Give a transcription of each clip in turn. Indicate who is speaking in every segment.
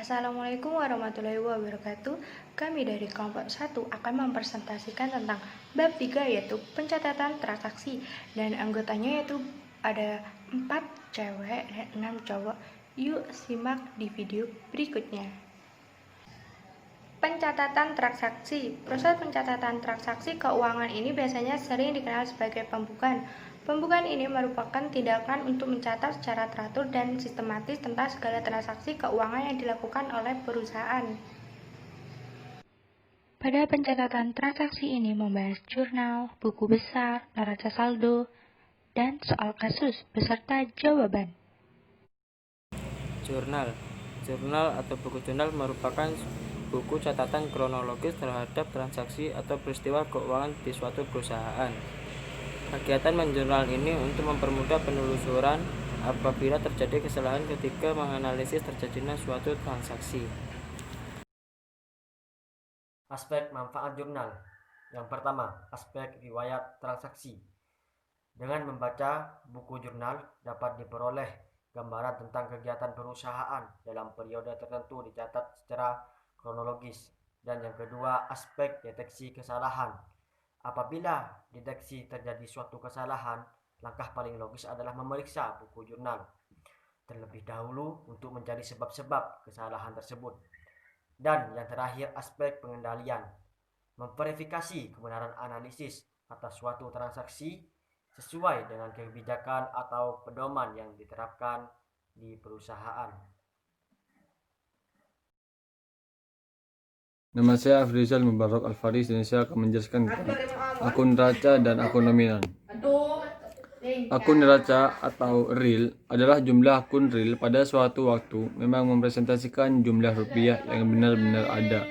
Speaker 1: Assalamualaikum warahmatullahi wabarakatuh. Kami dari kelompok 1 akan mempresentasikan tentang bab 3 yaitu pencatatan transaksi, dan anggotanya yaitu ada 4 cewek dan 6 cowok. Yuk simak di video berikutnya. Pencatatan transaksi. Proses pencatatan transaksi keuangan ini biasanya sering dikenal sebagai pembukuan. Pembukuan ini merupakan tindakan untuk mencatat secara teratur dan sistematis tentang segala transaksi keuangan yang dilakukan oleh perusahaan. Pada pencatatan transaksi ini membahas jurnal, buku besar, neraca saldo, dan soal kasus beserta jawaban.
Speaker 2: Jurnal atau buku jurnal merupakan buku catatan kronologis terhadap transaksi atau peristiwa keuangan di suatu perusahaan. Kegiatan menjurnal ini untuk mempermudah penelusuran apabila terjadi kesalahan ketika menganalisis terjadinya suatu transaksi.
Speaker 3: Aspek manfaat jurnal. Yang pertama, aspek riwayat transaksi. Dengan membaca buku jurnal dapat diperoleh gambaran tentang kegiatan perusahaan dalam periode tertentu dicatat secara kronologis. Dan yang kedua, aspek deteksi kesalahan. Apabila deteksi terjadi suatu kesalahan, langkah paling logis adalah memeriksa buku jurnal terlebih dahulu untuk mencari sebab-sebab kesalahan tersebut. Dan yang terakhir, aspek pengendalian. Memverifikasi kebenaran analisis atas suatu transaksi sesuai dengan kebijakan atau pedoman yang diterapkan di perusahaan.
Speaker 4: Nama saya Afrizal Mubarak Al-Faris dan saya akan menjelaskan tentang akun neraca dan akun nominal. Akun neraca atau real adalah jumlah akun real pada suatu waktu, memang mempresentasikan jumlah rupiah yang benar-benar ada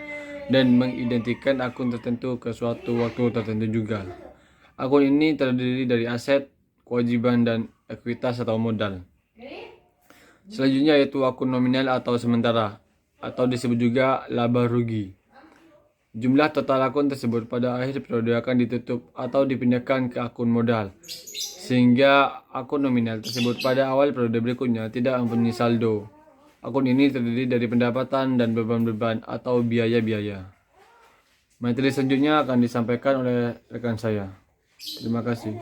Speaker 4: dan mengidentikan akun tertentu ke suatu waktu tertentu juga. Akun ini terdiri dari aset, kewajiban, dan ekuitas atau modal. Selanjutnya yaitu akun nominal atau sementara, atau disebut juga laba rugi. Jumlah total akun tersebut pada akhir periode akan ditutup atau dipindahkan ke akun modal, sehingga akun nominal tersebut pada awal periode berikutnya tidak mempunyai saldo. Akun ini terdiri dari pendapatan dan beban-beban atau biaya-biaya. Materi selanjutnya akan disampaikan oleh rekan saya. Terima kasih.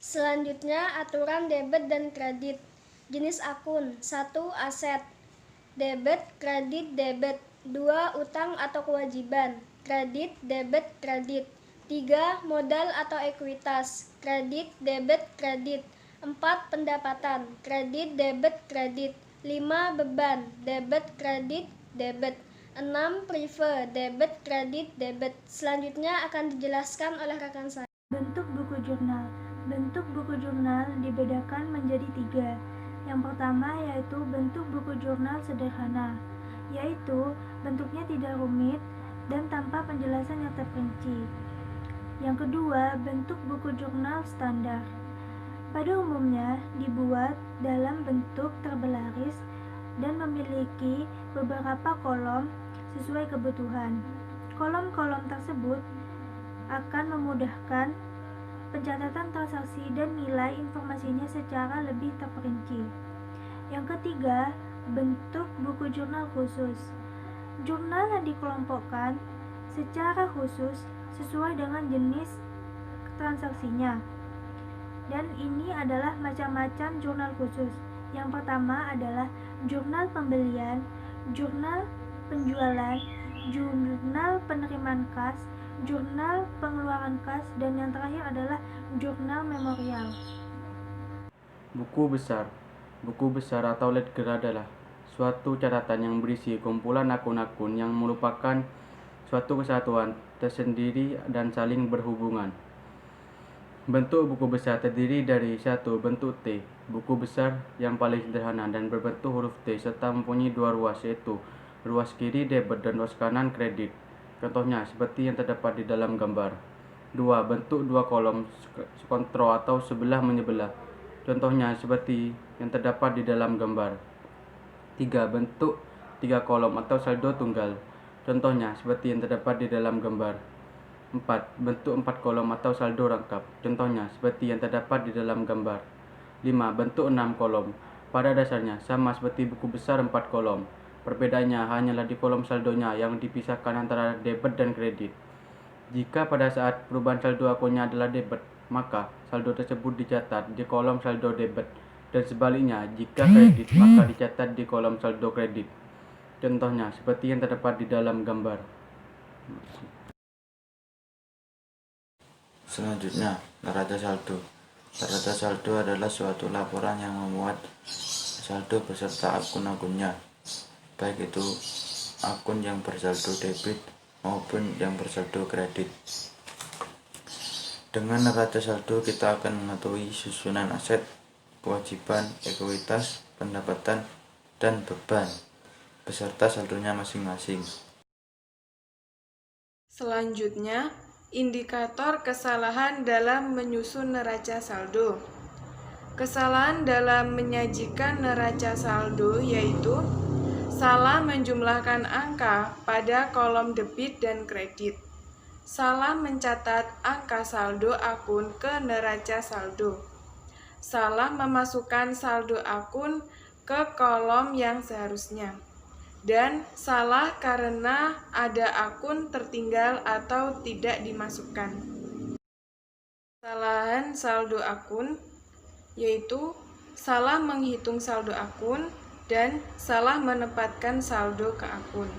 Speaker 5: Selanjutnya, aturan debit dan kredit. Jenis akun. 1. Aset. Debit, kredit, debit. 2. Utang atau kewajiban. Kredit, debit, kredit. 3. Modal atau ekuitas. Kredit, debit, kredit. 4. Pendapatan. Kredit, debit, kredit. 5. Beban. Debit, kredit, debit. 6. Prefer. Debit, kredit, debit. Selanjutnya akan dijelaskan oleh rekan saya.
Speaker 6: Bentuk buku jurnal. Bentuk buku jurnal dibedakan menjadi 3. Yang pertama yaitu bentuk buku jurnal sederhana, yaitu bentuknya tidak rumit dan tanpa penjelasan yang terperinci. Yang kedua, bentuk buku jurnal standar. Pada umumnya dibuat dalam bentuk terbaris dan memiliki beberapa kolom sesuai kebutuhan. Kolom-kolom tersebut akan memudahkan pencatatan transaksi dan nilai informasinya secara lebih terperinci. Yang ketiga, bentuk buku jurnal khusus. Jurnal yang dikelompokkan secara khusus sesuai dengan jenis transaksinya. Dan ini adalah macam-macam jurnal khusus. Yang pertama adalah jurnal pembelian, jurnal penjualan, jurnal penerimaan kas, jurnal pengeluaran kas, dan yang terakhir adalah jurnal memorial.
Speaker 7: Buku besar atau ledger adalah suatu catatan yang berisi kumpulan akun-akun yang merupakan suatu kesatuan tersendiri dan saling berhubungan. Bentuk buku besar terdiri dari 1. Bentuk T. Buku besar yang paling sederhana dan berbentuk huruf T serta mempunyai 2 ruas, yaitu ruas kiri debit dan ruas kanan kredit. Contohnya seperti yang terdapat di dalam gambar. 2. Bentuk 2 kolom kontro atau sebelah menyebelah. Contohnya seperti yang terdapat di dalam gambar. 3. Bentuk 3 kolom atau saldo tunggal. Contohnya seperti yang terdapat di dalam gambar. 4. Bentuk 4 kolom atau saldo rangkap. Contohnya seperti yang terdapat di dalam gambar. 5. Bentuk 6 kolom pada dasarnya sama seperti buku besar 4 kolom. Perbedaannya hanyalah di kolom saldonya yang dipisahkan antara debit dan kredit. Jika pada saat perubahan saldo akunnya adalah debit, maka saldo tersebut dicatat di kolom saldo debit, dan sebaliknya jika kredit maka dicatat di kolom saldo kredit. Contohnya seperti yang terdapat di dalam gambar.
Speaker 8: Selanjutnya, neraca saldo. Neraca saldo adalah suatu laporan yang memuat saldo beserta akun-akunnya, baik itu akun yang bersaldo debit maupun yang bersaldo kredit. Dengan neraca saldo kita akan mengetahui susunan aset, kewajiban, ekuitas, pendapatan, dan beban beserta saldonya masing-masing.
Speaker 9: Selanjutnya, indikator kesalahan dalam menyusun neraca saldo. Kesalahan dalam menyajikan neraca saldo yaitu salah menjumlahkan angka pada kolom debit dan kredit, salah mencatat angka saldo akun ke neraca saldo, salah memasukkan saldo akun ke kolom yang seharusnya, dan salah karena ada akun tertinggal atau tidak dimasukkan. Kesalahan saldo akun yaitu salah menghitung saldo akun dan salah menempatkan saldo ke akun.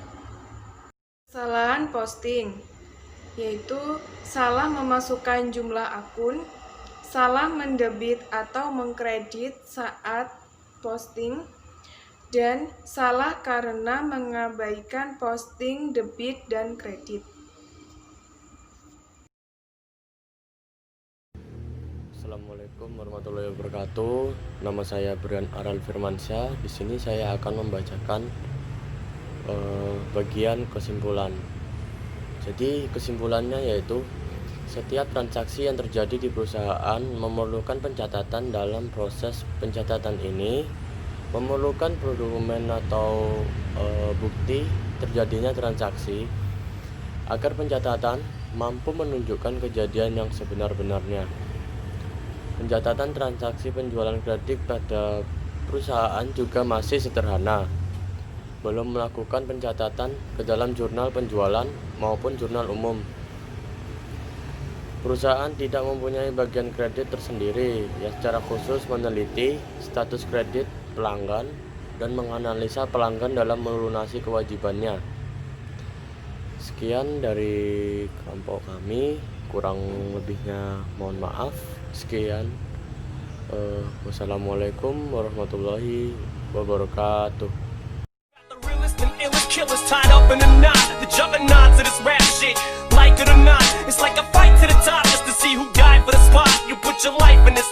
Speaker 9: Kesalahan posting yaitu salah memasukkan jumlah akun, salah mendebit atau mengkredit saat posting, dan salah karena mengabaikan posting debit dan kredit.
Speaker 10: Assalamualaikum warahmatullahi wabarakatuh. Nama saya Brian Aral Firmansyah. Di sini saya akan membacakan bagian kesimpulan. Jadi kesimpulannya yaitu setiap transaksi yang terjadi di perusahaan memerlukan pencatatan. Dalam proses pencatatan ini memerlukan dokumen atau bukti terjadinya transaksi agar pencatatan mampu menunjukkan kejadian yang sebenar-benarnya. Pencatatan transaksi penjualan kredit pada perusahaan juga masih sederhana, belum melakukan pencatatan ke dalam jurnal penjualan maupun jurnal umum. Perusahaan tidak mempunyai bagian kredit tersendiri yang secara khusus meneliti status kredit pelanggan dan menganalisa pelanggan dalam melunasi kewajibannya. Sekian dari kelompok kami, kurang lebihnya mohon maaf. Sekian, wassalamualaikum warahmatullahi wabarakatuh.
Speaker 11: Killers tied up in a knot, the juggernauts of this rap shit. Like it or not, it's like a fight to the top just to see who died for the spot. You put your life in this.